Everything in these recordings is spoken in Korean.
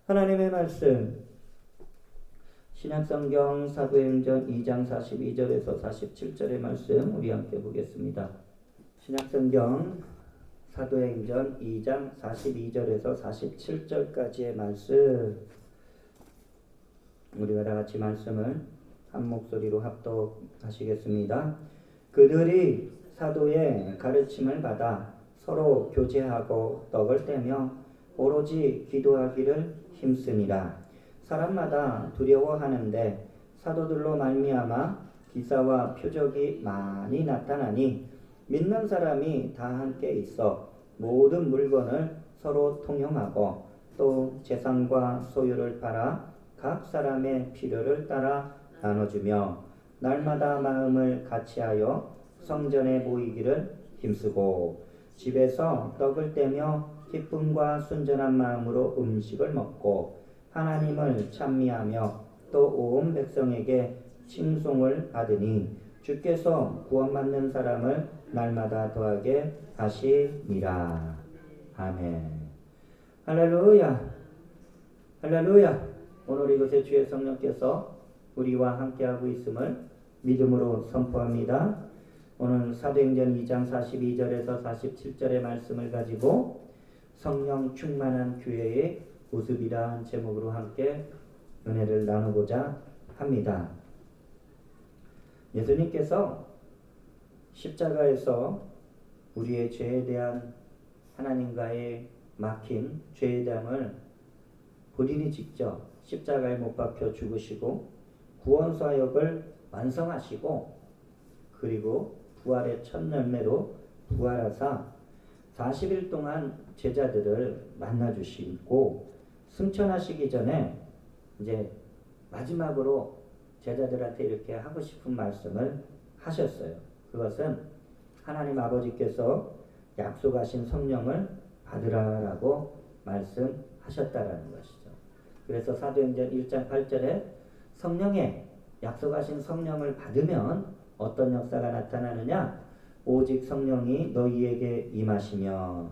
하나님의 말씀 신약성경 사도행전 2장 42절에서 47절의 말씀 우리 함께 보겠습니다. 신약성경 사도행전 2장 42절에서 47절까지의 말씀 우리가 다같이 말씀을 한 목소리로 합독하시겠습니다. 그들이 사도의 가르침을 받아 서로 교제하고 떡을 떼며 오로지 기도하기를 힘쓰니라. 사람마다 두려워하는데 사도들로 말미암아 기사와 표적이 많이 나타나니 믿는 사람이 다 함께 있어 모든 물건을 서로 통용하고 또 재산과 소유를 팔아 각 사람의 필요를 따라 나눠주며 날마다 마음을 같이하여 성전에 모이기를 힘쓰고 집에서 떡을 떼며 기쁨과 순전한 마음으로 음식을 먹고 하나님을 찬미하며 또 온 백성에게 칭송을 받으니 주께서 구원받는 사람을 날마다 더하게 하시니라. 아멘. 할렐루야. 할렐루야. 오늘 이곳에 주의 성령께서 우리와 함께하고 있음을 믿음으로 선포합니다. 오늘 사도행전 2장 42절에서 47절의 말씀을 가지고 성령 충만한 교회의 모습이라는 제목으로 함께 은혜를 나누고자 합니다. 예수님께서 십자가에서 우리의 죄에 대한 하나님과의 막힌 죄의 담을 본인이 직접 십자가에 못 박혀 죽으시고 구원 사역을 완성하시고 그리고 부활의 첫 열매로 부활하사 40일 동안 제자들을 만나주시고 승천하시기 전에 이제 마지막으로 제자들한테 이렇게 하고 싶은 말씀을 하셨어요. 그것은 하나님 아버지께서 약속하신 성령을 받으라라고 말씀하셨다라는 것이죠. 그래서 사도행전 1장 8절에 성령의 약속하신 성령을 받으면 어떤 역사가 나타나느냐? 오직 성령이 너희에게 임하시며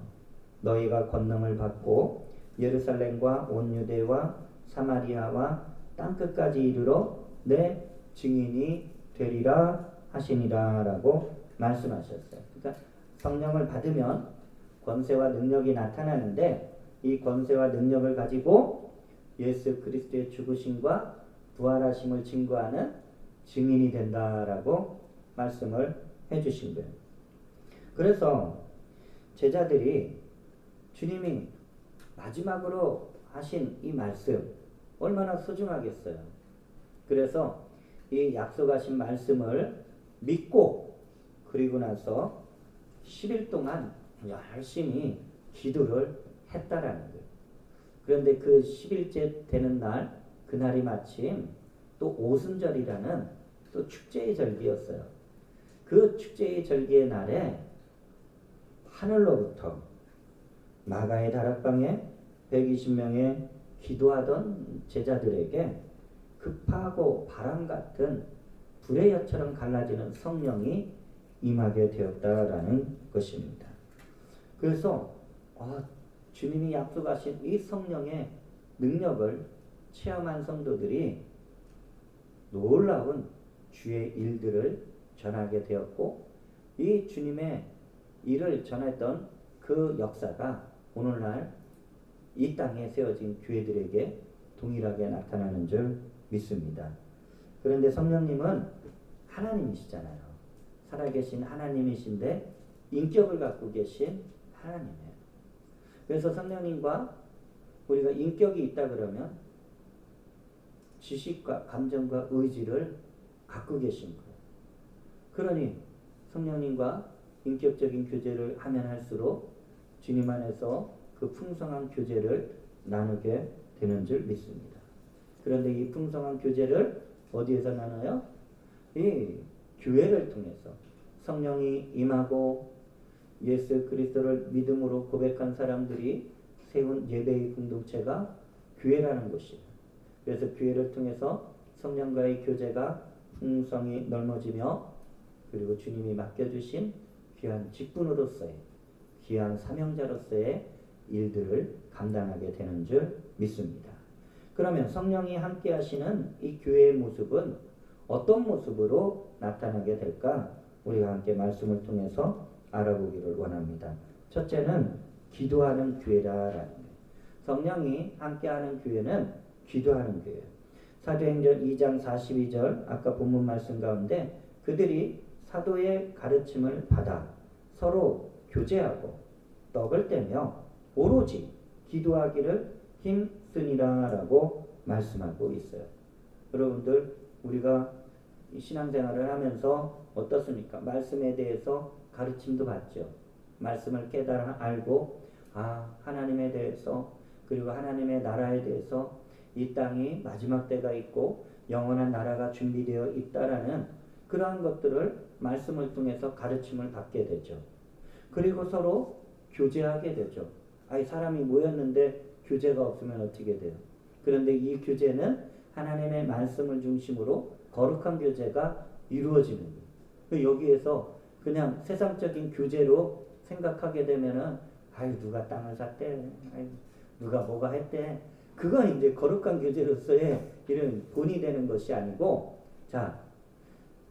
너희가 권능을 받고 예루살렘과 온 유대와 사마리아와 땅끝까지 이르러 내 증인이 되리라 하시니라 라고 말씀하셨어요. 그러니까 성령을 받으면 권세와 능력이 나타나는데 이 권세와 능력을 가지고 예수 그리스도의 죽으심과 부활하심을 증거하는 증인이 된다라고 말씀을 해주신 거예요. 그래서 제자들이 주님이 마지막으로 하신 이 말씀 얼마나 소중하겠어요. 그래서 이 약속하신 말씀을 믿고 그리고 나서 10일 동안 열심히 기도를 했다라는 거예요. 그런데 그 10일째 되는 날 그날이 마침 또 오순절이라는 또 축제의 절기였어요. 그 축제의 절기의 날에 하늘로부터 마가의 다락방에 120명의 기도하던 제자들에게 급하고 바람 같은 불의 엿처럼 갈라지는 성령이 임하게 되었다라는 것입니다. 그래서 주님이 약속하신 이 성령의 능력을 체험한 성도들이 놀라운 주의 일들을 전하게 되었고 이 주님의 일을 전했던 그 역사가 오늘날 이 땅에 세워진 교회들에게 동일하게 나타나는 줄 믿습니다. 그런데 성령님은 하나님이시잖아요. 살아계신 하나님이신데 인격을 갖고 계신 하나님이에요. 그래서 성령님과 우리가 인격이 있다 그러면 지식과 감정과 의지를 갖고 계신 거예요. 그러니 성령님과 인격적인 교제를 하면 할수록 주님 안에서 그 풍성한 교제를 나누게 되는 줄 믿습니다. 그런데 이 풍성한 교제를 어디에서 나눠요? 이 교회를 통해서 성령이 임하고 예수 그리스도를 믿음으로 고백한 사람들이 세운 예배의 공동체가 교회라는 곳이에요. 그래서 교회를 통해서 성령과의 교제가 풍성히 넓어지며 그리고 주님이 맡겨주신 귀한 직분으로서의 귀한 사명자로서의 일들을 감당하게 되는 줄 믿습니다. 그러면 성령이 함께 하시는 이 교회의 모습은 어떤 모습으로 나타나게 될까? 우리가 함께 말씀을 통해서 알아보기를 원합니다. 첫째는 기도하는 교회라라는 거예요. 성령이 함께하는 교회는 기도하는 교회예요. 사도행전 2장 42절 아까 본문 말씀 가운데 그들이 사도의 가르침을 받아 서로 교제하고 떡을 떼며 오로지 기도하기를 힘쓰니라라고 말씀하고 있어요. 여러분들 우리가 신앙생활을 하면서 어떻습니까? 말씀에 대해서 가르침도 받죠. 말씀을 깨달아 알고 하나님에 대해서 그리고 하나님의 나라에 대해서 이 땅이 마지막 때가 있고 영원한 나라가 준비되어 있다라는 그러한 것들을 말씀을 통해서 가르침을 받게 되죠. 그리고 서로 교제하게 되죠. 사람이 모였는데 교제가 없으면 어떻게 돼요? 그런데 이 교제는 하나님의 말씀을 중심으로 거룩한 교제가 이루어지는 거예요. 여기에서 그냥 세상적인 교제로 생각하게 되면은 누가 땅을 샀대, 누가 뭐가 했대. 그건 이제 거룩한 교제로서의 이런 본이 되는 것이 아니고, 자,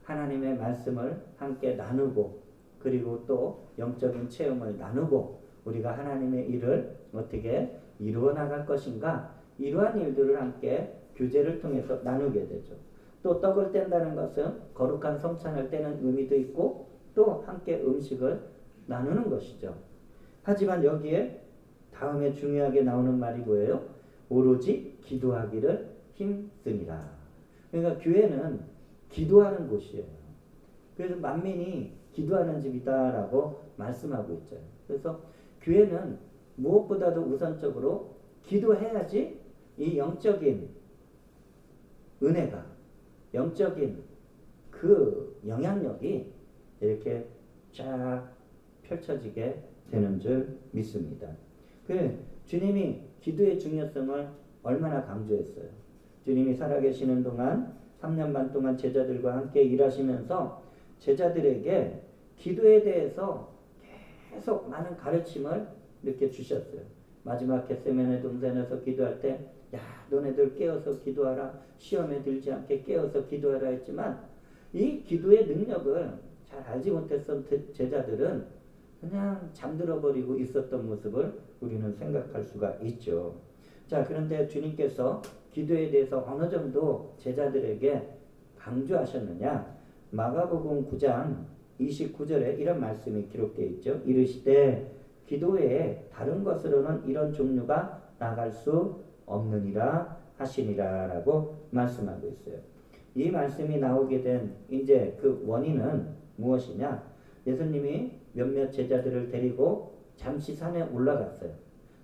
하나님의 말씀을 함께 나누고, 그리고 또 영적인 체험을 나누고, 우리가 하나님의 일을 어떻게 이루어 나갈 것인가, 이러한 일들을 함께 교제를 통해서 나누게 되죠. 또 떡을 뗀다는 것은 거룩한 성찬을 떼는 의미도 있고, 또 함께 음식을 나누는 것이죠. 하지만 여기에 다음에 중요하게 나오는 말이 뭐예요? 오로지 기도하기를 힘쓰니라. 그러니까 교회는 기도하는 곳이에요. 그래서 만민이 기도하는 집이다라고 말씀하고 있죠. 그래서 교회는 무엇보다도 우선적으로 기도해야지 이 영적인 은혜가, 영적인 그 영향력이 이렇게 쫙 펼쳐지게 되는 줄 믿습니다. 주님이 기도의 중요성을 얼마나 강조했어요. 주님이 살아계시는 동안 3년 반 동안 제자들과 함께 일하시면서 제자들에게 기도에 대해서 계속 많은 가르침을 이렇게 주셨어요. 마지막 겟세마네 동산에서 기도할 때 너네들 깨어서 기도하라, 시험에 들지 않게 깨어서 기도하라 했지만 이 기도의 능력을 잘 알지 못했던 제자들은 그냥 잠들어 버리고 있었던 모습을 우리는 생각할 수가 있죠. 자, 그런데 주님께서 기도에 대해서 어느 정도 제자들에게 강조하셨느냐? 마가복음 9장 29절에 이런 말씀이 기록되어 있죠. 이르시되 기도 외에 다른 것으로는 이런 종류가 나갈 수 없느니라 하시니라 라고 말씀하고 있어요. 이 말씀이 나오게 된 이제 그 원인은 무엇이냐? 예수님이 몇몇 제자들을 데리고 잠시 산에 올라갔어요.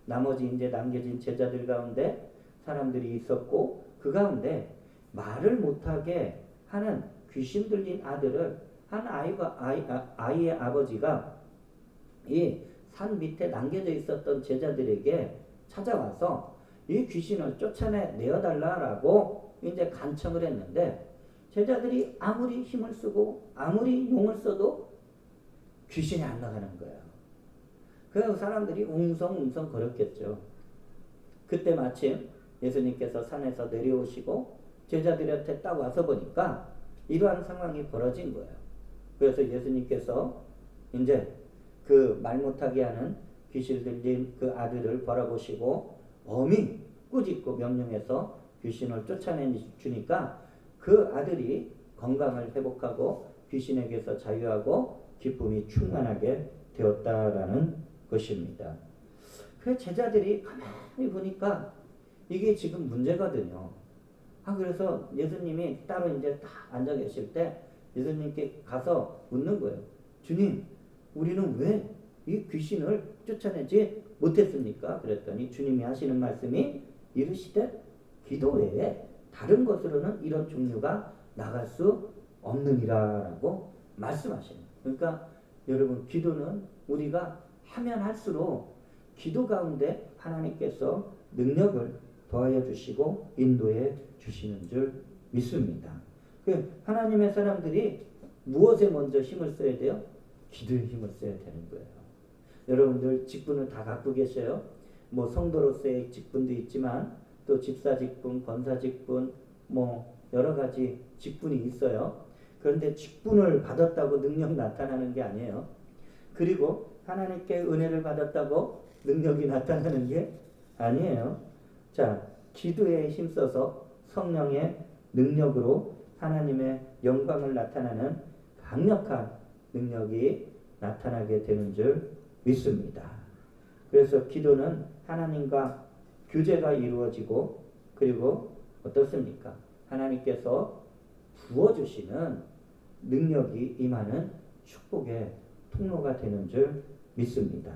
나머지 이제 남겨진 제자들 가운데 사람들이 있었고 그 가운데 말을 못하게 하는 귀신 들린 아들을 한 아이의 아버지가 이 산 밑에 남겨져 있었던 제자들에게 찾아와서 이 귀신을 쫓아내어달라고 이제 간청을 했는데 제자들이 아무리 힘을 쓰고 아무리 용을 써도 귀신이 안 나가는 거예요. 그래서 사람들이 웅성웅성 거렸겠죠. 그때 마침 예수님께서 산에서 내려오시고 제자들한테 딱 와서 보니까 이러한 상황이 벌어진 거예요. 그래서 예수님께서 이제 그 말 못하게 하는 귀신 들린 그 아들을 바라보시고 엄히 꾸짖고 명령해서 귀신을 쫓아내주니까 그 아들이 건강을 회복하고 귀신에게서 자유하고 기쁨이 충만하게 되었다라는 것입니다. 그 제자들이 가만히 보니까 이게 지금 문제거든요. 그래서 예수님이 따로 이제 딱 앉아 계실 때 예수님께 가서 묻는 거예요. 주님, 우리는 왜 이 귀신을 쫓아내지 못했습니까? 그랬더니 주님이 하시는 말씀이 이르시되 기도 외에 다른 것으로는 이런 종류가 나갈 수 없느니라라고 말씀하시는 거예요. 그러니까 여러분, 기도는 우리가 하면 할수록 기도 가운데 하나님께서 능력을 더하여 주시고 인도해 주시는 줄 믿습니다. 하나님의 사람들이 무엇에 먼저 힘을 써야 돼요? 기도에 힘을 써야 되는 거예요. 여러분들 직분을 다 갖고 계셔요. 뭐 성도로서의 직분도 있지만 또 집사직분, 권사직분, 뭐 여러 가지 직분이 있어요. 그런데 직분을 받았다고 능력 나타나는 게 아니에요. 그리고 하나님께 은혜를 받았다고 능력이 나타나는 게 아니에요. 자, 기도에 힘써서 성령의 능력으로 하나님의 영광을 나타나는 강력한 능력이 나타나게 되는 줄 믿습니다. 그래서 기도는 하나님과 교제가 이루어지고, 그리고 어떻습니까? 하나님께서 부어주시는 능력이 임하는 축복의 통로가 되는 줄 믿습니다.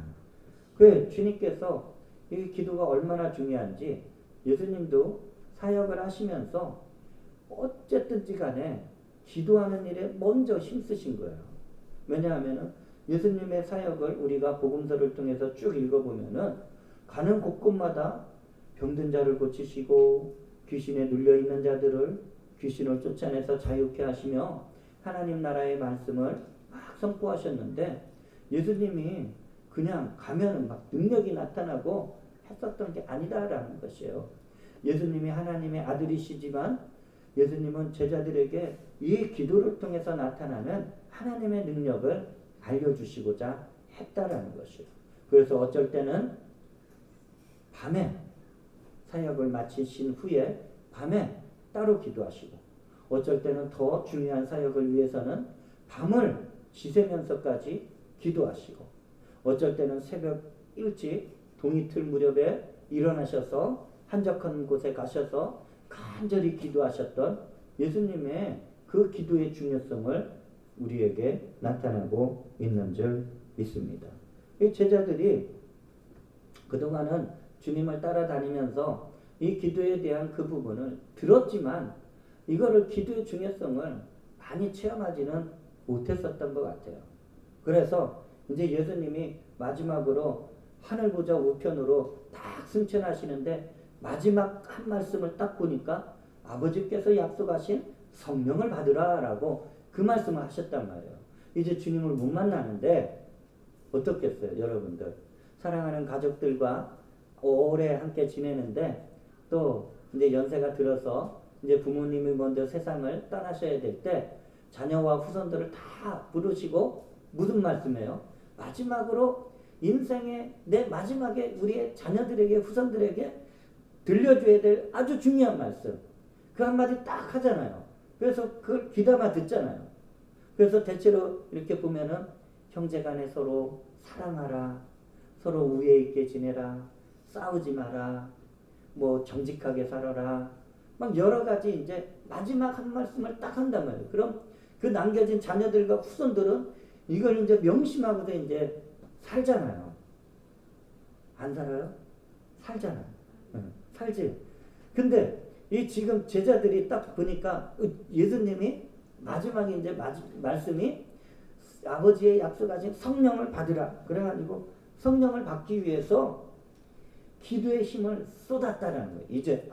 그 주님께서 이 기도가 얼마나 중요한지 예수님도 사역을 하시면서 어쨌든지 간에 기도하는 일에 먼저 힘쓰신 거예요. 왜냐하면 예수님의 사역을 우리가 복음서를 통해서 쭉 읽어보면은 가는 곳곳마다 병든 자를 고치시고 귀신에 눌려있는 자들을 귀신을 쫓아내서 자유케 하시며 하나님 나라의 말씀을 막 선포하셨는데, 예수님이 그냥 가면은 막 능력이 나타나고 했었던 게 아니다라는 것이에요. 예수님이 하나님의 아들이시지만 예수님은 제자들에게 이 기도를 통해서 나타나는 하나님의 능력을 알려주시고자 했다라는 것이에요. 그래서 어쩔 때는 밤에 사역을 마치신 후에 밤에 따로 기도하시고, 어쩔 때는 더 중요한 사역을 위해서는 밤을 지새면서까지 기도하시고, 어쩔 때는 새벽 일찍 동이틀 무렵에 일어나셔서 한적한 곳에 가셔서 간절히 기도하셨던 예수님의 그 기도의 중요성을 우리에게 나타나고 있는 줄 믿습니다. 이 제자들이 그동안은 주님을 따라다니면서 이 기도에 대한 그 부분을 들었지만 이거를 기도의 중요성을 많이 체험하지는 못했었던 것 같아요. 그래서 이제 예수님이 마지막으로 하늘 보좌 우편으로 딱 승천하시는데 마지막 한 말씀을 딱 보니까 아버지께서 약속하신 성령을 받으라라고 그 말씀을 하셨단 말이에요. 이제 주님을 못 만나는데 어떻겠어요, 여러분들? 사랑하는 가족들과 오래 함께 지내는데 또 이제 연세가 들어서 이제 부모님이 먼저 세상을 떠나셔야 될 때 자녀와 후손들을 다 부르시고 무슨 말씀이에요? 마지막으로 인생의 내 마지막에 우리의 자녀들에게 후손들에게 들려줘야 될 아주 중요한 말씀, 그 한마디 딱 하잖아요. 그래서 그걸 귀담아 듣잖아요. 그래서 대체로 이렇게 보면은 형제간에 서로 사랑하라, 서로 우애 있게 지내라, 싸우지 마라, 뭐 정직하게 살아라, 막 여러 가지 이제 마지막 한 말씀을 딱 한단 말이에요. 그럼 그 남겨진 자녀들과 후손들은 이걸 이제 명심하고도 이제 살잖아요. 안 살아요? 살잖아요. 살지. 근데 이 지금 제자들이 딱 보니까 예수님이 마지막에 이제 말씀이 아버지의 약속하신 성령을 받으라. 그래가지고 성령을 받기 위해서 기도의 힘을 쏟았다라는 거예요. 이제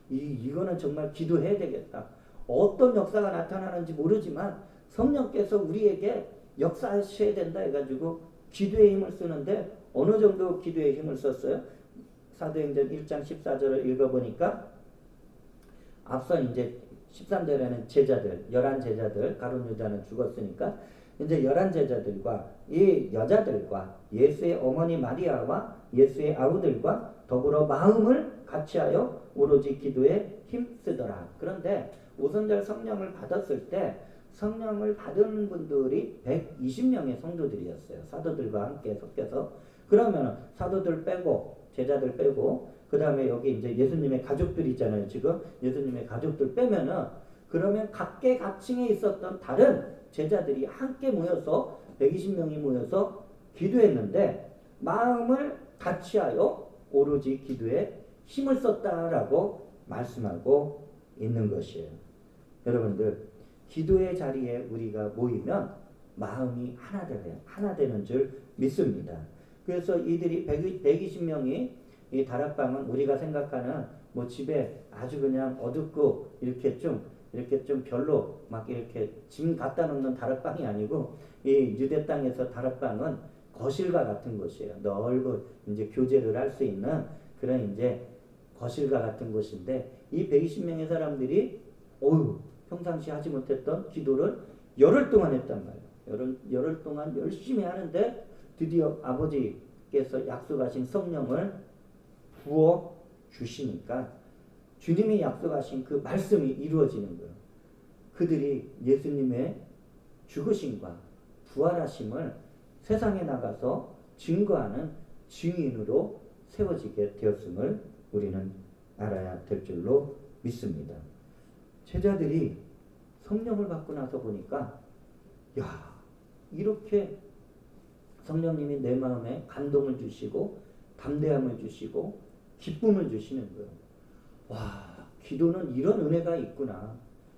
이거는 정말 기도해야 되겠다. 어떤 역사가 나타나는지 모르지만 성령께서 우리에게 역사하셔야 된다 해가지고 기도의 힘을 쓰는데 어느 정도 기도의 힘을 썼어요? 사도행전 1장 14절을 읽어보니까 앞선 이제 13절에는 제자들, 11제자들, 가룟 유다는 죽었으니까 이제 11제자들과 이 여자들과 예수의 어머니 마리아와 예수의 아우들과 더불어 마음을 같이하여 오로지 기도에 힘쓰더라. 그런데 오순절 성령을 받았을 때 성령을 받은 분들이 120명의 성도들이었어요. 사도들과 함께 섞여서. 그러면 사도들 빼고 제자들 빼고 그 다음에 여기 이제 예수님의 가족들이 있잖아요. 지금 예수님의 가족들 빼면은 그러면 각계각층에 있었던 다른 제자들이 함께 모여서 120명이 모여서 기도했는데 마음을 같이하여 오로지 기도에 힘을 썼다라고 말씀하고 있는 것이에요. 여러분들, 기도의 자리에 우리가 모이면 마음이 하나 되는 줄 믿습니다. 그래서 이들이 120명이 이 다락방은 우리가 생각하는 뭐 집에 아주 그냥 어둡고 이렇게 좀 별로 막 이렇게 짐 갖다 놓는 다락방이 아니고 이 유대 땅에서 다락방은 거실과 같은 곳이에요. 넓은 이제 교제를 할 수 있는 그런 이제 거실과 같은 곳인데 이 120명의 사람들이 평상시 하지 못했던 기도를 열흘 동안 했단 말이에요. 열흘 동안 열심히 하는데 드디어 아버지께서 약속하신 성령을 부어 주시니까 주님이 약속하신 그 말씀이 이루어지는 거예요. 그들이 예수님의 죽으심과 부활하심을 세상에 나가서 증거하는 증인으로 세워지게 되었음을 우리는 알아야 될 줄로 믿습니다. 제자들이 성령을 받고 나서 보니까 이렇게 성령님이 내 마음에 감동을 주시고 담대함을 주시고 기쁨을 주시는 거예요. 기도는 이런 은혜가 있구나.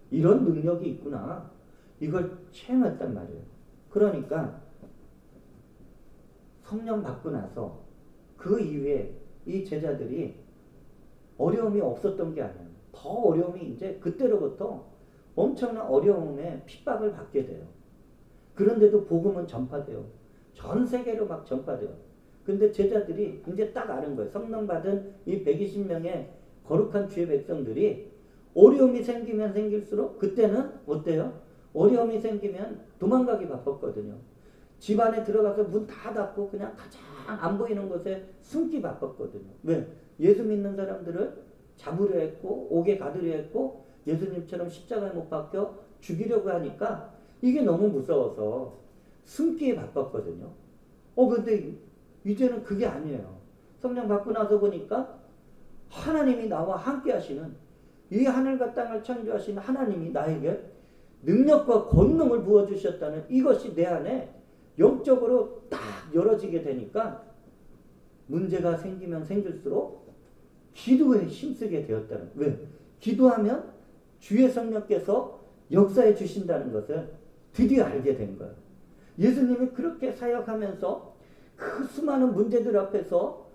이런 능력이 있구나. 이걸 체험했단 말이에요. 그러니까 성령 받고 나서 그 이후에 이 제자들이 어려움이 없었던 게 아니에요. 더 어려움이 이제 그때로부터 엄청난 어려움에 핍박을 받게 돼요. 그런데도 복음은 전파돼요. 전 세계로 막 전파돼요. 근데 제자들이 이제 딱 아는 거예요. 성령 받은 이 120명의 거룩한 주의 백성들이 어려움이 생기면 생길수록 그때는 어때요? 어려움이 생기면 도망가기 바빴거든요. 집 안에 들어가서 문 다 닫고 그냥 가장 안 보이는 곳에 숨기 바빴거든요. 왜? 예수 믿는 사람들을 잡으려 했고 옥에 가두려 했고 예수님처럼 십자가에 못 박혀 죽이려고 하니까 이게 너무 무서워서 숨기에 바빴거든요. 근데 이제는 그게 아니에요. 성령 받고 나서 보니까 하나님이 나와 함께 하시는 이 하늘과 땅을 창조하신 하나님이 나에게 능력과 권능을 부어주셨다는 이것이 내 안에 영적으로 딱 열어지게 되니까 문제가 생기면 생길수록 기도에 힘쓰게 되었다는. 왜? 기도하면 주의 성령께서 역사해 주신다는 것을 드디어 알게 된 거예요. 예수님이 그렇게 사역하면서 그 수많은 문제들 앞에서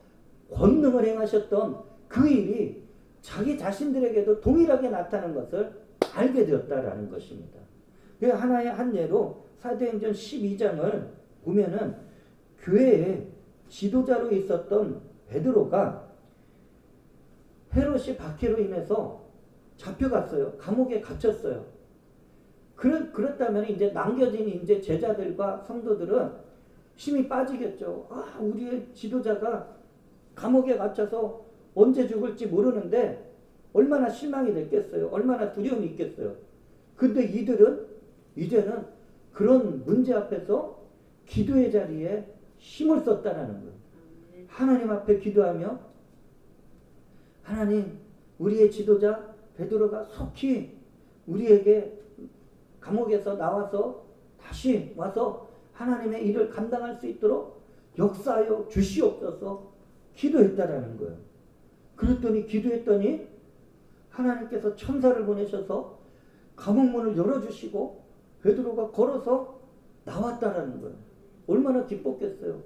권능을 행하셨던 그 일이 자기 자신들에게도 동일하게 나타난 것을 알게 되었다라는 것입니다. 그 하나의 한 예로 사도행전 12장을 보면은 교회에 지도자로 있었던 베드로가 헤롯이 박해로 인해서 잡혀갔어요. 감옥에 갇혔어요. 그렇다면 이제 남겨진 이제 제자들과 성도들은 힘이 빠지겠죠. 우리의 지도자가 감옥에 갇혀서 언제 죽을지 모르는데 얼마나 실망이 됐겠어요. 얼마나 두려움이 있겠어요. 근데 이들은 이제는 그런 문제 앞에서 기도의 자리에 힘을 썼다라는 거예요. 하나님 앞에 기도하며 하나님, 우리의 지도자 베드로가 속히 우리에게 감옥에서 나와서 다시 와서 하나님의 일을 감당할 수 있도록 역사하여 주시옵소서 기도했다라는 거예요. 그랬더니 기도했더니 하나님께서 천사를 보내셔서 감옥문을 열어주시고 베드로가 걸어서 나왔다라는 거예요. 얼마나 기뻤겠어요.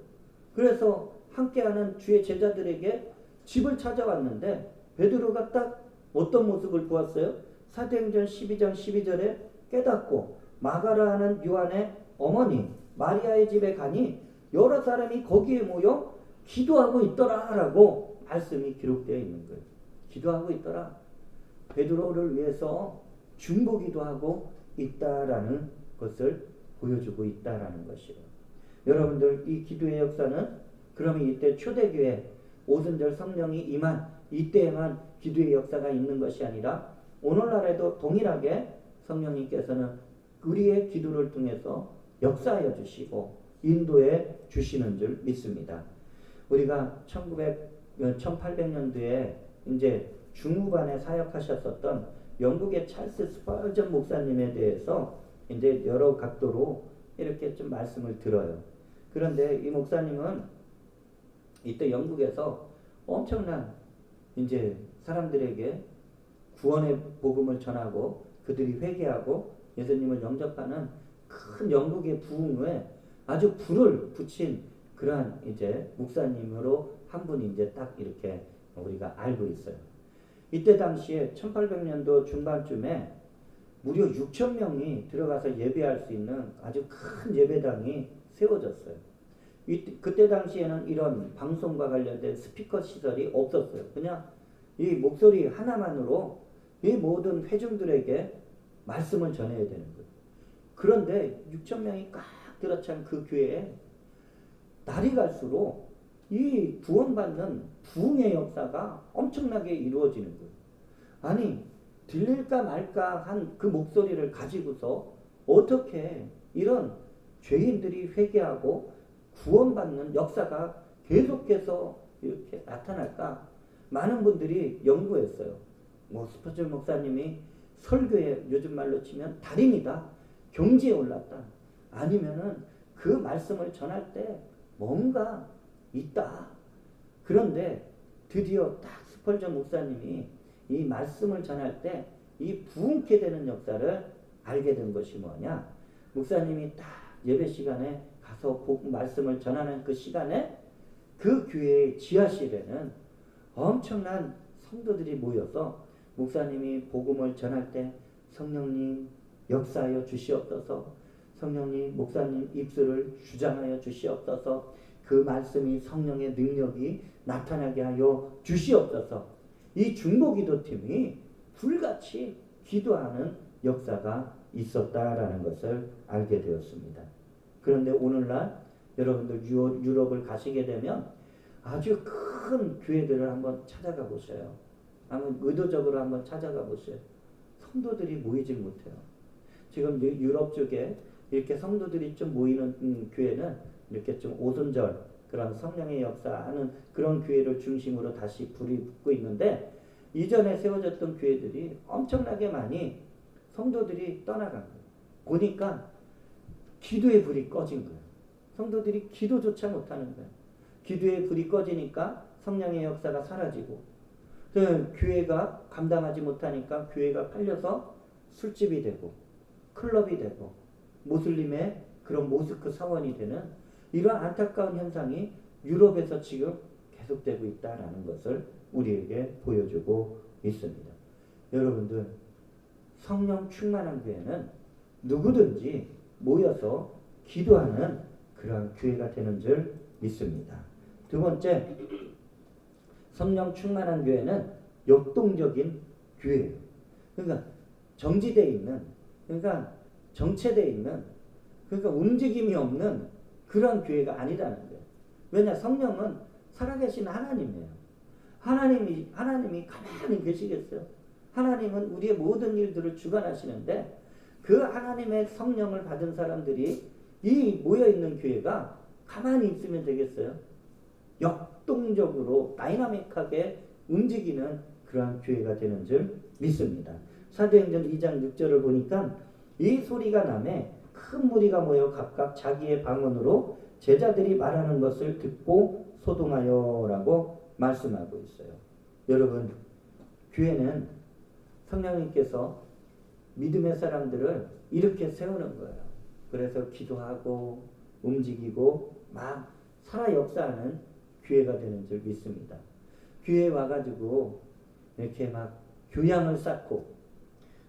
그래서 함께하는 주의 제자들에게 집을 찾아왔는데 베드로가 딱 어떤 모습을 보았어요? 사도행전 12장 12절에 깨닫고 마가라 하는 요한의 어머니 마리아의 집에 가니 여러 사람이 거기에 모여 기도하고 있더라라고 말씀이 기록되어 있는 거예요. 기도하고 있더라. 베드로를 위해서 중보기도 하고 있다라는 것을 보여주고 있다라는 것이에요. 여러분들 이 기도의 역사는 그러면 이때 초대교회 오순절 성령이 임한 이때에만 기도의 역사가 있는 것이 아니라 오늘날에도 동일하게 성령님께서는 우리의 기도를 통해서 역사하여 주시고 인도해 주시는 줄 믿습니다. 우리가 1800년도에 이제 중후반에 사역하셨었던 영국의 찰스 스펄전 목사님에 대해서 이제 여러 각도로 이렇게 좀 말씀을 들어요. 그런데 이 목사님은 이때 영국에서 엄청난 이제 사람들에게 구원의 복음을 전하고 그들이 회개하고 예수님을 영접하는 큰 영국의 부흥에 아주 불을 붙인 그러한 이제 목사님으로 한 분이 이제 딱 이렇게 우리가 알고 있어요. 이때 당시에 1800년도 중반쯤에 무려 6,000명이 들어가서 예배할 수 있는 아주 큰 예배당이 세워졌어요. 그때 당시에는 이런 방송과 관련된 스피커 시설이 없었어요. 그냥 이 목소리 하나만으로 이 모든 회중들에게 말씀을 전해야 되는 거예요. 그런데 6천 명이 꽉 들어찬 그 교회에 날이 갈수록 이 구원받는 부흥의 역사가 엄청나게 이루어지는 거예요. 아니 들릴까 말까 한 그 목소리를 가지고서 어떻게 이런 죄인들이 회개하고 구원받는 역사가 계속해서 이렇게 나타날까? 많은 분들이 연구했어요. 뭐 스포츠 목사님이 설교에 요즘 말로 치면 달인이다, 경지에 올랐다, 아니면은 그 말씀을 전할 때 뭔가 있다. 그런데 드디어 딱 스펄저 목사님이 이 말씀을 전할 때 이 부흥케 되는 역사를 알게 된 것이 뭐냐? 목사님이 딱 예배 시간에 가서 말씀을 전하는 그 시간에 그 교회의 지하실에는 엄청난 성도들이 모여서 목사님이 복음을 전할 때 성령님 역사하여 주시옵소서, 성령님 목사님 입술을 주장하여 주시옵소서, 그 말씀이 성령의 능력이 나타나게 하여 주시옵소서, 이 중보기도팀이 불같이 기도하는 역사가 있었다라는 것을 알게 되었습니다. 그런데 오늘날 여러분들 유럽을 가시게 되면 아주 큰 교회들을 한번 찾아가 보세요. 한번 의도적으로 한번 찾아가 보세요. 성도들이 모이질 못해요. 지금 유럽 쪽에 이렇게 성도들이 좀 모이는 교회는 이렇게 좀 오순절 그런 성령의 역사하는 그런 교회를 중심으로 다시 불이 붙고 있는데, 이전에 세워졌던 교회들이 엄청나게 많이 성도들이 떠나간 거예요. 보니까 기도의 불이 꺼진 거예요. 성도들이 기도조차 못하는 거예요. 기도의 불이 꺼지니까 성령의 역사가 사라지고, 교회가 감당하지 못하니까 교회가 팔려서 술집이 되고 클럽이 되고 모슬림의 그런 모스크 사원이 되는 이러한 안타까운 현상이 유럽에서 지금 계속되고 있다라는 것을 우리에게 보여주고 있습니다. 여러분들, 성령 충만한 교회는 누구든지 모여서 기도하는 그러한 교회가 되는 줄 믿습니다. 두 번째, 성령 충만한 교회는 역동적인 교회예요. 그러니까 정지되어 있는, 그러니까 정체되어 있는, 그러니까 움직임이 없는 그런 교회가 아니라는 거예요. 왜냐? 성령은 살아계신 하나님이에요. 하나님이 가만히 계시겠어요? 하나님은 우리의 모든 일들을 주관하시는데 그 하나님의 성령을 받은 사람들이 이 모여있는 교회가 가만히 있으면 되겠어요? 역동적으로 다이나믹하게 움직이는 그러한 교회가 되는 줄 믿습니다. 사도행전 2장 6절을 보니까 이 소리가 나매 큰 무리가 모여 각각 자기의 방언으로 제자들이 말하는 것을 듣고 소동하여라고 말씀하고 있어요. 여러분, 교회는 성령님께서 믿음의 사람들을 이렇게 세우는 거예요. 그래서 기도하고 움직이고 막 살아 역사하는 교회가 되는 줄 믿습니다. 교회에 와가지고 이렇게 막 교양을 쌓고,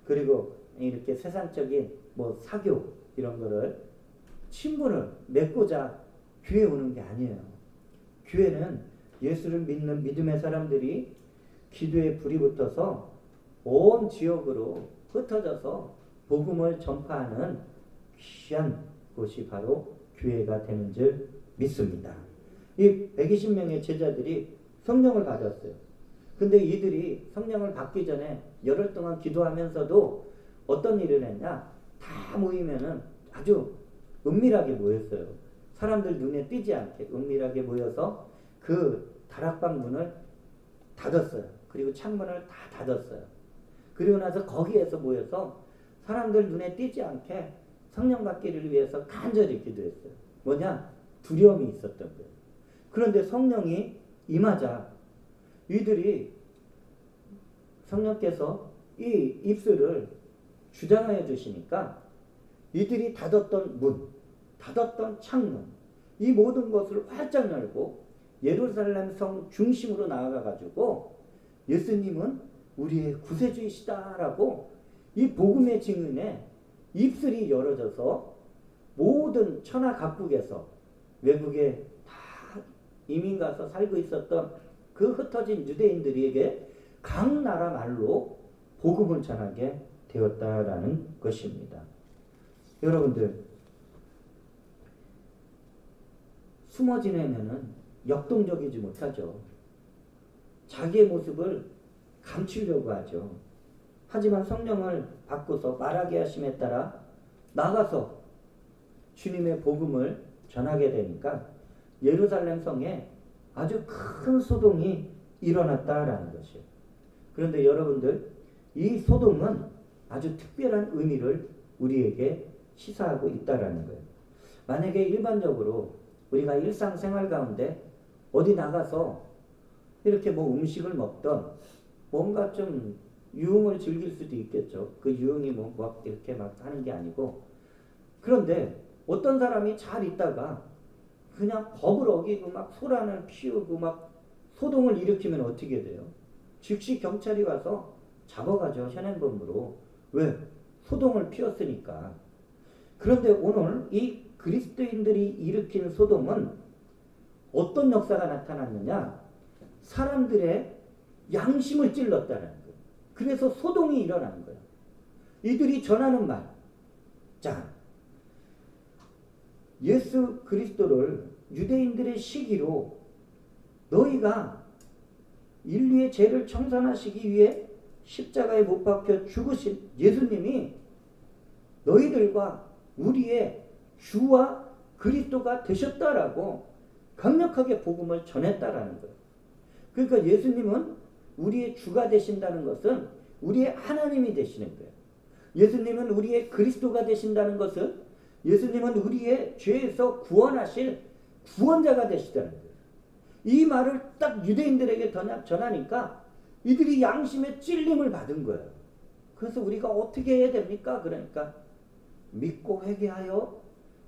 그리고 이렇게 세상적인 뭐 사교 이런 거를 친분을 맺고자 교회에 오는 게 아니에요. 교회는 예수를 믿는 믿음의 사람들이 기도에 불이 붙어서 온 지역으로 흩어져서 복음을 전파하는 귀한 곳이 바로 교회가 되는 줄 믿습니다. 이 120명의 제자들이 성령을 받았어요. 근데 이들이 성령을 받기 전에 열흘 동안 기도하면서도 어떤 일을 했냐? 다 모이면은 아주 은밀하게 모였어요. 사람들 눈에 띄지 않게 은밀하게 모여서 그 다락방 문을 닫았어요. 그리고 창문을 다 닫았어요. 그리고 나서 거기에서 모여서 사람들 눈에 띄지 않게 성령 받기를 위해서 간절히 기도했어요. 뭐냐? 두려움이 있었던 거예요. 그런데 성령이 임하자 이들이 성령께서 이 입술을 주장하여 주시니까 이들이 닫았던 문, 닫았던 창문, 이 모든 것을 활짝 열고 예루살렘 성 중심으로 나아가 가지고 예수님은 우리의 구세주이시다라고 이 복음의 증인에 입술이 열어져서 모든 천하 각국에서 외국에 다 이민 가서 살고 있었던 그 흩어진 유대인들에게 각 나라 말로 복음을 전하게 되었다라는 것입니다. 여러분들, 숨어 지내면은 역동적이지 못하죠. 자기의 모습을 감추려고 하죠. 하지만 성령을 받고서 말하게 하심에 따라 나가서 주님의 복음을 전하게 되니까 예루살렘 성에 아주 큰 소동이 일어났다라는 것이에요. 그런데 여러분들, 이 소동은 아주 특별한 의미를 우리에게 시사하고 있다라는 거예요. 만약에 일반적으로 우리가 일상생활 가운데 어디 나가서 이렇게 뭐 음식을 먹던 뭔가 좀 유흥을 즐길 수도 있겠죠. 그 유흥이 뭐 이렇게 막 하는 게 아니고, 그런데 어떤 사람이 잘 있다가 그냥 법을 어기고 막 소란을 피우고 막 소동을 일으키면 어떻게 돼요? 즉시 경찰이 와서 잡아가죠. 현행범으로. 왜? 소동을 피웠으니까. 그런데 오늘 이 그리스도인들이 일으킨 소동은 어떤 역사가 나타났느냐? 사람들의 양심을 찔렀다는 거예요. 그래서 소동이 일어난 거예요. 이들이 전하는 말. 자, 예수 그리스도를 유대인들의 시기로 너희가 인류의 죄를 청산하시기 위해 십자가에 못 박혀 죽으신 예수님이 너희들과 우리의 주와 그리스도가 되셨다라고 강력하게 복음을 전했다라는 거예요. 그러니까 예수님은 우리의 주가 되신다는 것은 우리의 하나님이 되시는 거예요. 예수님은 우리의 그리스도가 되신다는 것은 예수님은 우리의 죄에서 구원하실 구원자가 되시다는 거예요. 이 말을 딱 유대인들에게 전하니까 이들이 양심의 찔림을 받은 거예요. 그래서 우리가 어떻게 해야 됩니까? 그러니까 믿고 회개하여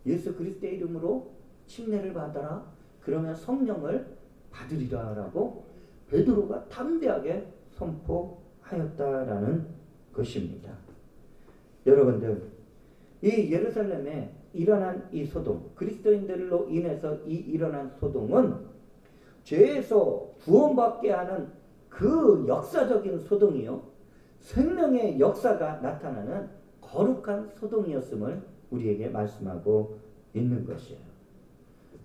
예수 그리스도의 이름으로 침례를 받아라. 그러면 성령을 받으리라 라고 베드로가 담대하게 선포하였다라는 것입니다. 여러분들, 이 예루살렘에 일어난 이 소동, 그리스도인들로 인해서 일어난 소동은 죄에서 구원받게 하는 그 역사적인 소동이요, 생명의 역사가 나타나는 거룩한 소동이었음을 우리에게 말씀하고 있는 것이에요.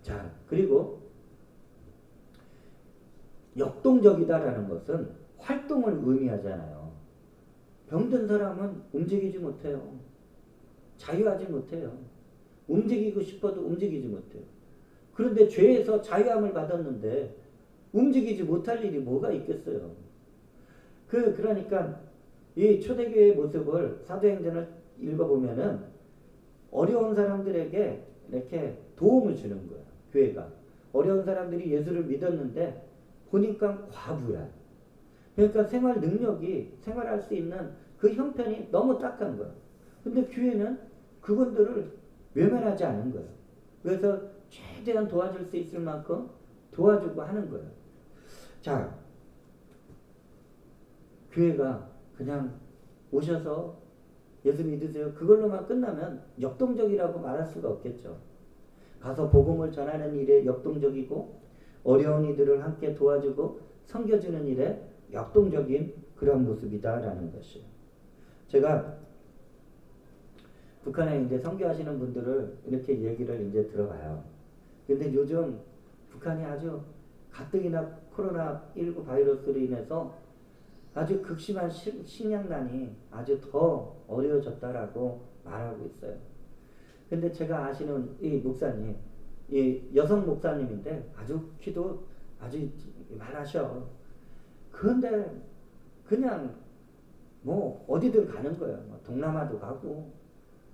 자, 그리고 역동적이다라는 것은 활동을 의미하잖아요. 병든 사람은 움직이지 못해요. 자유하지 못해요. 움직이고 싶어도 움직이지 못해요. 그런데 죄에서 자유함을 받았는데 움직이지 못할 일이 뭐가 있겠어요. 그러니까 이 초대교회의 모습을 사도행전을 읽어보면은 어려운 사람들에게 이렇게 도움을 주는 거예요. 교회가. 어려운 사람들이 예수를 믿었는데 보니까 과부야. 그러니까 생활 능력이, 생활할 수 있는 그 형편이 너무 딱한 거예요. 근데 교회는 그분들을 외면하지 않은 거예요. 그래서 최대한 도와줄 수 있을 만큼 도와주고 하는 거예요. 자, 교회가 그냥 오셔서 예수 믿으세요, 그걸로만 끝나면 역동적이라고 말할 수가 없겠죠. 가서 복음을 전하는 일에 역동적이고, 어려운 이들을 함께 도와주고 섬겨주는 일에 역동적인 그런 모습이다라는 것이에요. 제가 북한에 이제 선교하시는 분들을 이렇게 얘기를 이제 들어봐요. 근데 요즘 북한이 아주 가뜩이나 코로나19 바이러스로 인해서 아주 극심한 식량난이 아주 더 어려워졌다라고 말하고 있어요. 근데 제가 아시는 이 목사님, 이 여성 목사님인데 아주 키도 아주 말하셔. 그런데 그냥 뭐 어디든 가는 거예요. 뭐 동남아도 가고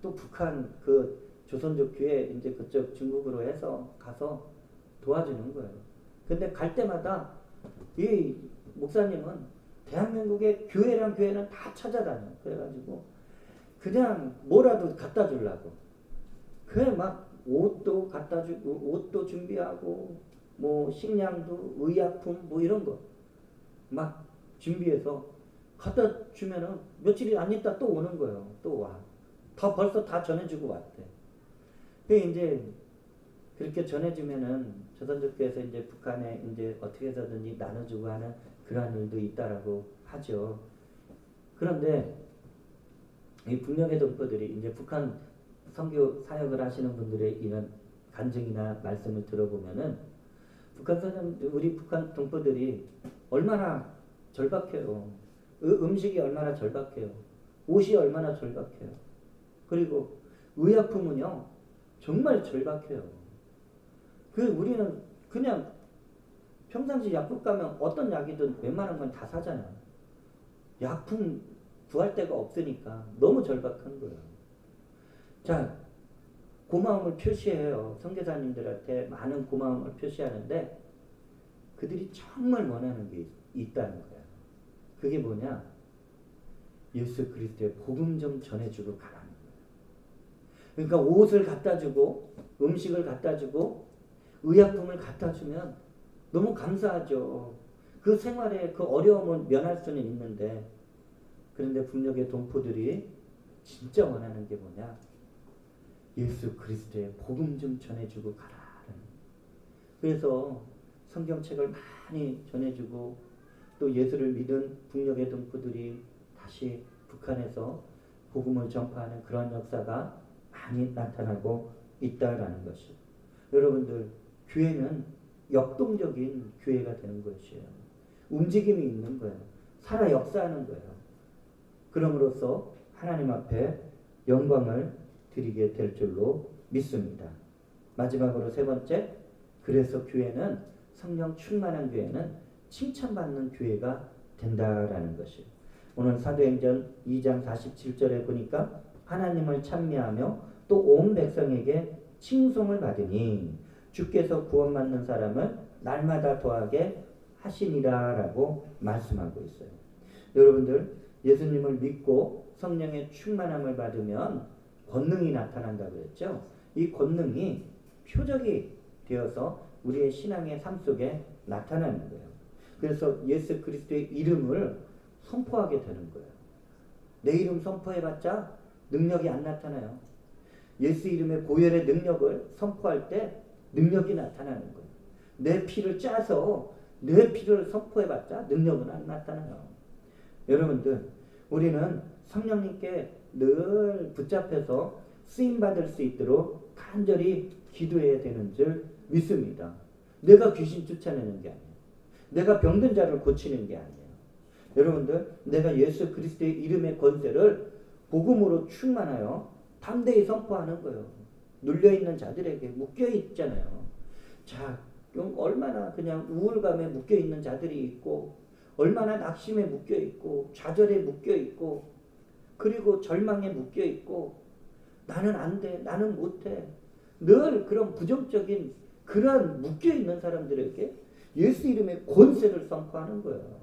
또 북한 그 조선족 교회 이제 그쪽 중국으로 해서 가서 도와주는 거예요. 근데 갈 때마다 이 목사님은 대한민국의 교회랑 교회는 다 찾아다녀. 그래가지고 그냥 뭐라도 갖다 주려고. 그래 막 옷도 갖다 주고, 옷도 준비하고, 뭐 식량도, 의약품 뭐 이런 거 막 준비해서 갖다 주면은 며칠이 안 있다 또 오는 거예요. 또 와. 벌써 다 전해주고 왔대. 그 이제 그렇게 전해주면은 조선족교에서 이제 북한에 이제 어떻게 해서든지 나눠주고 하는 그러한 일도 있다라고 하죠. 그런데 이 북녘의 동포들이 이제 북한 선교 사역을 하시는 분들의 이런 간증이나 말씀을 들어보면은 우리 북한 동포들이 얼마나 절박해요. 음식이 얼마나 절박해요. 옷이 얼마나 절박해요. 그리고 의약품은요 정말 절박해요. 우리는 그냥 평상시 약국 가면 어떤 약이든 웬만한 건 다 사잖아. 약품 구할 데가 없으니까 너무 절박한 거예요. 자, 고마움을 표시해요. 선교사님들한테 많은 고마움을 표시하는데 그들이 정말 원하는 게 있다는 거야. 그게 뭐냐? 예수 그리스도의 복음 좀 전해주고 가라는 거야. 그러니까 옷을 갖다 주고 음식을 갖다 주고 의약품을 갖다 주면 너무 감사하죠. 그 생활에 그 어려움을 면할 수는 있는데 그런데 북녘의 동포들이 진짜 원하는 게 뭐냐? 예수 그리스도의 복음 좀 전해주고 가라. 그래서 성경책을 많이 전해주고 또 예수를 믿은 북녘의 동포들이 다시 북한에서 복음을 전파하는 그런 역사가 많이 나타나고 있다라는 것이죠. 여러분들 교회는 역동적인 교회가 되는 것이에요. 움직임이 있는 거예요. 살아 역사하는 거예요. 그럼으로써 하나님 앞에 영광을 드리게 될 줄로 믿습니다. 마지막으로 세 번째, 그래서 교회는 성령 충만한 교회는 칭찬받는 교회가 된다라는 것이에요. 오늘 사도행전 2장 47절에 보니까 하나님을 찬미하며 또 온 백성에게 칭송을 받으니 주께서 구원받는 사람을 날마다 더하게 하시니라라고 말씀하고 있어요. 여러분들 예수님을 믿고 성령의 충만함을 받으면 권능이 나타난다고 했죠. 이 권능이 표적이 되어서 우리의 신앙의 삶 속에 나타나는 거예요. 그래서 예수 그리스도의 이름을 선포하게 되는 거예요. 내 이름 선포해봤자 능력이 안 나타나요. 예수 이름의 보혈의 능력을 선포할 때 능력이 나타나는 거예요. 내 피를 짜서 내 피를 선포해봤자 능력은 안 나타나요. 여러분들 우리는 성령님께 늘 붙잡혀서 쓰임받을 수 있도록 간절히 기도해야 되는 줄 믿습니다. 내가 귀신 쫓아내는 게 아니에요. 내가 병든 자를 고치는 게 아니에요. 여러분들 내가 예수 그리스도의 이름의 권세를 복음으로 충만하여 담대히 선포하는 거예요. 눌려있는 자들에게 묶여있잖아요. 자, 얼마나 그냥 우울감에 묶여있는 자들이 있고 얼마나 낙심에 묶여있고 좌절에 묶여있고 그리고 절망에 묶여있고 나는 안 돼, 나는 못해. 늘 그런 부정적인 그런 묶여있는 사람들에게 예수 이름의 권세를 선포하는 거예요.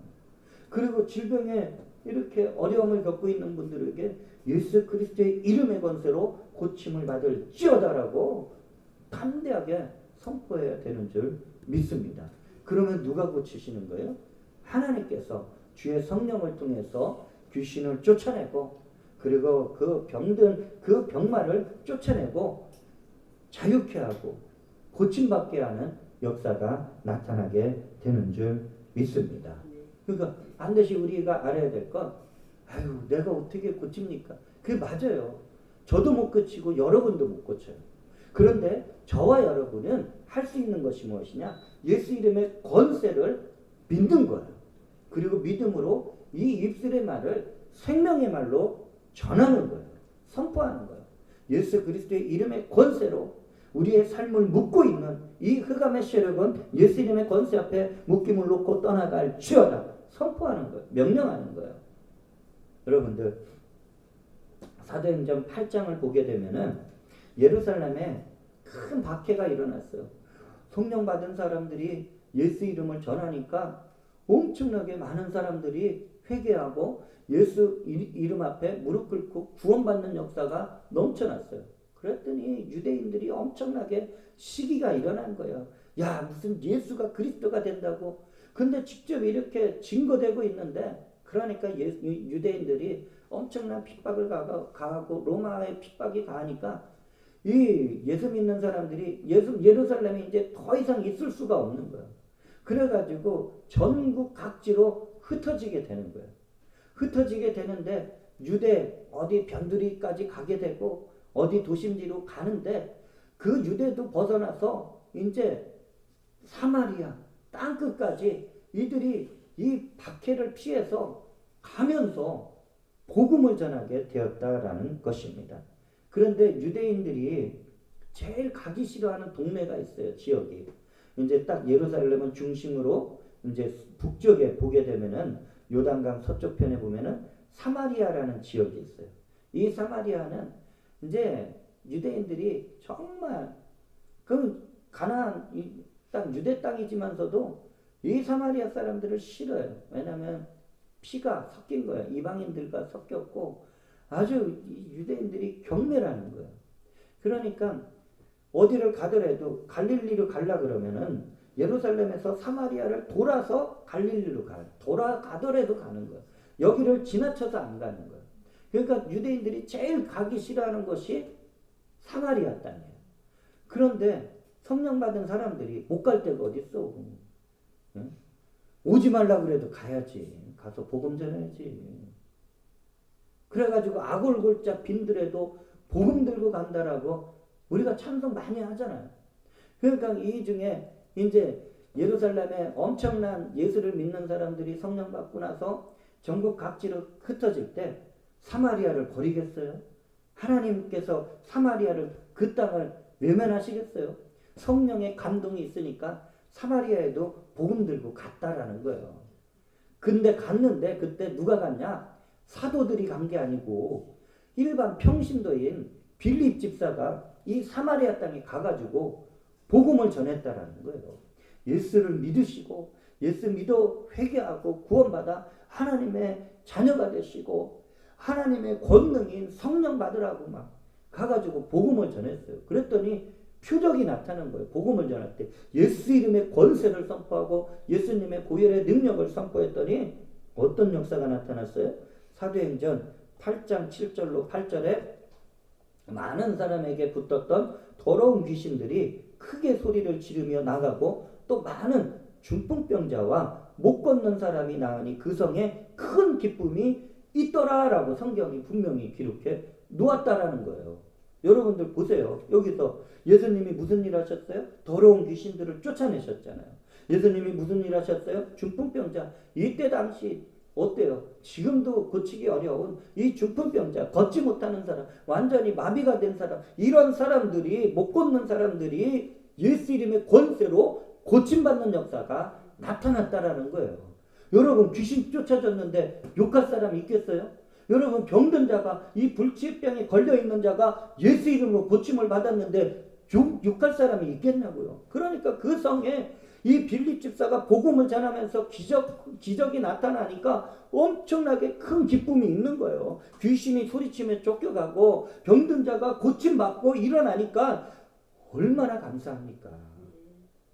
그리고 질병에 이렇게 어려움을 겪고 있는 분들에게 예수 그리스도의 이름의 권세로 고침을 받을지어다라고 담대하게 선포해야 되는 줄 믿습니다. 그러면 누가 고치시는 거예요? 하나님께서 주의 성령을 통해서 귀신을 쫓아내고 그리고 그 병든 그 병마를 쫓아내고 자유케 하고 고침받게 하는 역사가 나타나게 되는 줄 믿습니다. 그러니까 반드시 우리가 알아야 될 건 아유 내가 어떻게 고칩니까? 그게 맞아요. 저도 못 고치고 여러분도 못 고쳐요. 그런데 저와 여러분은 할 수 있는 것이 무엇이냐? 예수 이름의 권세를 믿는 거예요. 그리고 믿음으로 이 입술의 말을 생명의 말로 전하는 거예요. 선포하는 거예요. 예수 그리스도의 이름의 권세로 우리의 삶을 묶고 있는 이 흑암의 세력은 예수 이름의 권세 앞에 묶임을 놓고 떠나갈지어다. 선포하는 거예요. 명령하는 거예요. 여러분들 사도행전 8장을 보게 되면은 예루살렘에 큰 박해가 일어났어요. 성령 받은 사람들이 예수 이름을 전하니까 엄청나게 많은 사람들이 회개하고 예수 이름 앞에 무릎 꿇고 구원받는 역사가 넘쳐났어요. 그랬더니 유대인들이 엄청나게 시기가 일어난 거예요. 야 무슨 예수가 그리스도가 된다고. 근데 직접 이렇게 증거되고 있는데 그러니까 유대인들이 엄청난 핍박을 가하고 로마의 핍박이 가하니까 이 예수 믿는 사람들이 예루살렘에 이제 더 이상 있을 수가 없는 거예요. 그래가지고 전국 각지로 흩어지게 되는 거예요. 흩어지게 되는데 유대 어디 변두리까지 가게 되고 어디 도심지로 가는데 그 유대도 벗어나서 이제 사마리아 땅끝까지 이들이 이 박해를 피해서 가면서 복음을 전하게 되었다라는 것입니다. 그런데 유대인들이 제일 가기 싫어하는 동네가 있어요. 지역이. 이제 딱 예루살렘은 중심으로 이제 북쪽에 보게 되면은 요단강 서쪽 편에 보면은 사마리아라는 지역이 있어요. 이 사마리아는 이제 유대인들이 정말 그 가나안 이 땅 유대 땅이지만서도 이 사마리아 사람들을 싫어요. 왜냐하면 피가 섞인 거예요. 이방인들과 섞였고 아주 유대인들이 경멸하는 거예요. 그러니까 어디를 가더라도 갈릴리로 가려 그러면은 예루살렘에서 사마리아를 돌아서 갈릴리로 가요. 돌아가더라도 가는 거예요. 여기를 지나쳐서 안 가는 거예요. 그러니까 유대인들이 제일 가기 싫어하는 것이 사마리아 땅이에요. 그런데 성령 받은 사람들이 못 갈 데가 어디 있어? 응? 오지 말라 그래도 가야지. 가서 복음 전해야지. 그래가지고 아골골짝 빈들에도 복음 들고 간다라고 우리가 찬송 많이 하잖아요. 그러니까 이 중에 이제 예루살렘에 엄청난 예수를 믿는 사람들이 성령 받고 나서 전국 각지로 흩어질 때 사마리아를 버리겠어요? 하나님께서 사마리아를 그 땅을 외면하시겠어요? 성령의 감동이 있으니까 사마리아에도 복음 들고 갔다라는 거예요. 근데 갔는데 그때 누가 갔냐? 사도들이 간 게 아니고 일반 평신도인 빌립 집사가 이 사마리아 땅에 가가지고 복음을 전했다라는 거예요. 예수를 믿으시고 예수 믿어 회개하고 구원받아 하나님의 자녀가 되시고 하나님의 권능인 성령 받으라고 막 가가지고 복음을 전했어요. 그랬더니 표적이 나타난 거예요. 복음을 전할 때 예수 이름의 권세를 선포하고 예수님의 보혈의 능력을 선포했더니 어떤 역사가 나타났어요? 사도행전 8장 7절로 8절에 많은 사람에게 붙었던 더러운 귀신들이 크게 소리를 지르며 나가고 또 많은 중풍병자와 못 걷는 사람이 나으니 그 성에 큰 기쁨이 있더라라고 성경이 분명히 기록해 놓았다라는 거예요. 여러분들 보세요. 여기서 예수님이 무슨 일 하셨어요? 더러운 귀신들을 쫓아내셨잖아요. 예수님이 무슨 일 하셨어요? 중풍병자. 이때 당시 어때요? 지금도 고치기 어려운 이 중풍병자, 걷지 못하는 사람, 완전히 마비가 된 사람, 이런 사람들이, 못 걷는 사람들이 예수 이름의 권세로 고침받는 역사가 나타났다라는 거예요. 여러분 귀신 쫓아졌는데 욕할 사람이 있겠어요? 여러분 병든 자가 이 불치병에 걸려있는 자가 예수 이름으로 고침을 받았는데 욕할 사람이 있겠냐고요. 그러니까 그 성에 이 빌립 집사가 복음을 전하면서 기적이 나타나니까 엄청나게 큰 기쁨이 있는 거예요. 귀신이 소리치며 쫓겨가고 병든 자가 고침받고 일어나니까 얼마나 감사합니까.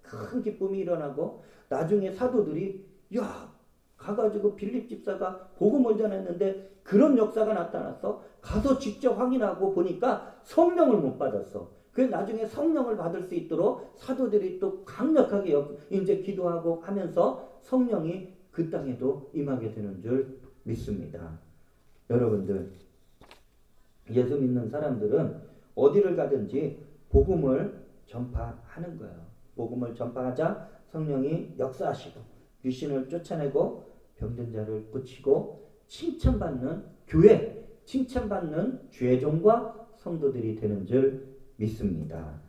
큰 기쁨이 일어나고 나중에 사도들이 야 가가지고 빌립 집사가 복음을 전했는데 그런 역사가 나타났어. 가서 직접 확인하고 보니까 성령을 못 받았어. 그래서 나중에 성령을 받을 수 있도록 사도들이 또 강력하게 이제 기도하고 하면서 성령이 그 땅에도 임하게 되는 줄 믿습니다. 여러분들 예수 믿는 사람들은 어디를 가든지 복음을 전파하는 거예요. 복음을 전파하자 성령이 역사하시고 귀신을 쫓아내고 병든 자를 고치고 칭찬받는 교회, 칭찬받는 죄종과 성도들이 되는 줄 믿습니다.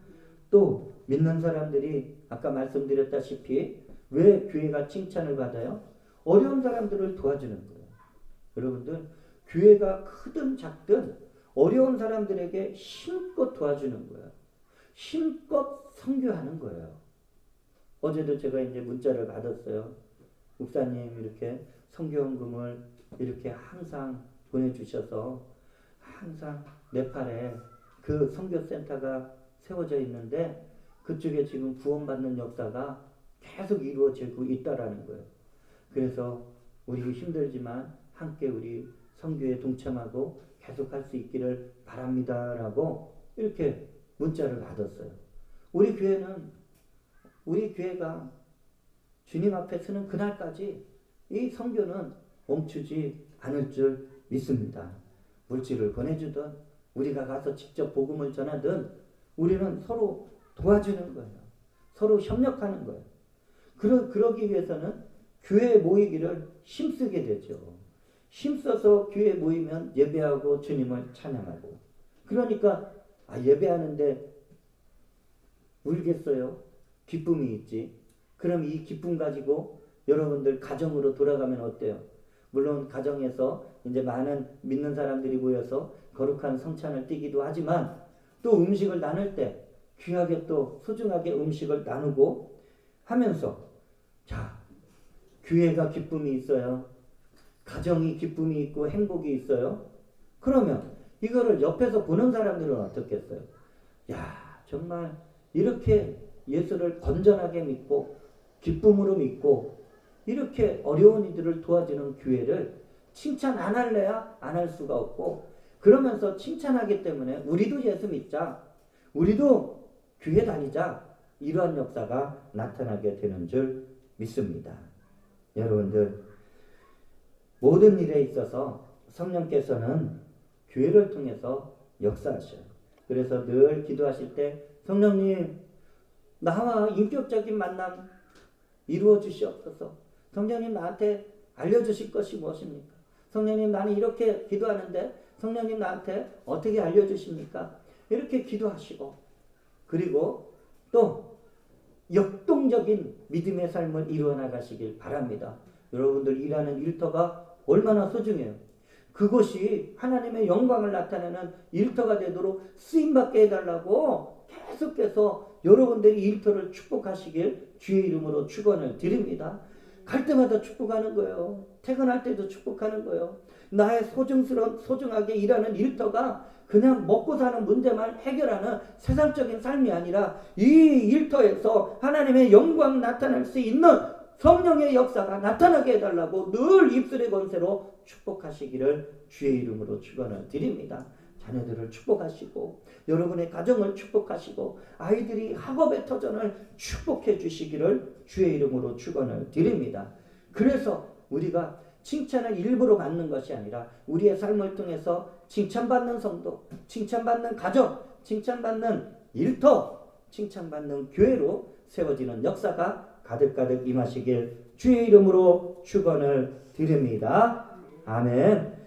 또 믿는 사람들이 아까 말씀드렸다시피 왜 교회가 칭찬을 받아요? 어려운 사람들을 도와주는 거예요. 여러분들 교회가 크든 작든 어려운 사람들에게 힘껏 도와주는 거예요. 힘껏 선교하는 거예요. 어제도 제가 이제 문자를 받았어요. 목사님 이렇게 선교헌금을 이렇게 항상 보내주셔서 항상 네팔에 그 선교센터가 세워져 있는데 그쪽에 지금 구원받는 역사가 계속 이루어지고 있다라는 거예요. 그래서 우리 힘들지만 함께 우리 선교에 동참하고 계속할 수 있기를 바랍니다라고 이렇게 문자를 받았어요. 우리 교회가 주님 앞에 서는 그날까지 이 선교는 멈추지 않을 줄 믿습니다. 물질을 보내주든 우리가 가서 직접 복음을 전하든 우리는 서로 도와주는 거예요. 서로 협력하는 거예요. 그러기 위해서는 교회에 모이기를 힘쓰게 되죠. 힘써서 교회에 모이면 예배하고 주님을 찬양하고. 그러니까 예배하는데 울겠어요? 기쁨이 있지. 그럼 이 기쁨 가지고 여러분들 가정으로 돌아가면 어때요? 물론 가정에서 이제 많은 믿는 사람들이 모여서 거룩한 성찬을 띠기도 하지만 또 음식을 나눌 때 귀하게 또 소중하게 음식을 나누고 하면서 자, 교회가 기쁨이 있어요. 가정이 기쁨이 있고 행복이 있어요. 그러면 이거를 옆에서 보는 사람들은 어떻겠어요? 야, 정말 이렇게 예수를 건전하게 믿고 기쁨으로 믿고 이렇게 어려운 이들을 도와주는 교회를 칭찬 안 할래야 안 할 수가 없고, 그러면서 칭찬하기 때문에 우리도 예수 믿자, 우리도 교회 다니자, 이러한 역사가 나타나게 되는 줄 믿습니다. 여러분들, 모든 일에 있어서 성령께서는 교회를 통해서 역사하셔요. 그래서 늘 기도하실 때 성령님, 나와 인격적인 만남 이루어 주시옵소서. 성령님, 나한테 알려주실 것이 무엇입니까? 성령님, 나는 이렇게 기도하는데 성령님 나한테 어떻게 알려주십니까? 이렇게 기도하시고, 그리고 또 역동적인 믿음의 삶을 이루어 나가시길 바랍니다. 여러분들 일하는 일터가 얼마나 소중해요. 그것이 하나님의 영광을 나타내는 일터가 되도록 쓰임받게 해달라고 계속해서 여러분들이 일터를 축복하시길 주의 이름으로 축원을 드립니다. 갈 때마다 축복하는 거예요. 퇴근할 때도 축복하는 거예요. 나의 소중하게 일하는 일터가 그냥 먹고 사는 문제만 해결하는 세상적인 삶이 아니라 이 일터에서 하나님의 영광 나타날 수 있는 성령의 역사가 나타나게 해달라고 늘 입술의 권세로 축복하시기를 주의 이름으로 축원을 드립니다. 자녀들을 축복하시고 여러분의 가정을 축복하시고 아이들이 학업의 터전을 축복해 주시기를 주의 이름으로 축원을 드립니다. 그래서 우리가 칭찬을 일부러 받는 것이 아니라 우리의 삶을 통해서 칭찬받는 성도, 칭찬받는 가정, 칭찬받는 일터, 칭찬받는 교회로 세워지는 역사가 가득가득 임하시길 주의 이름으로 축원을 드립니다. 아멘.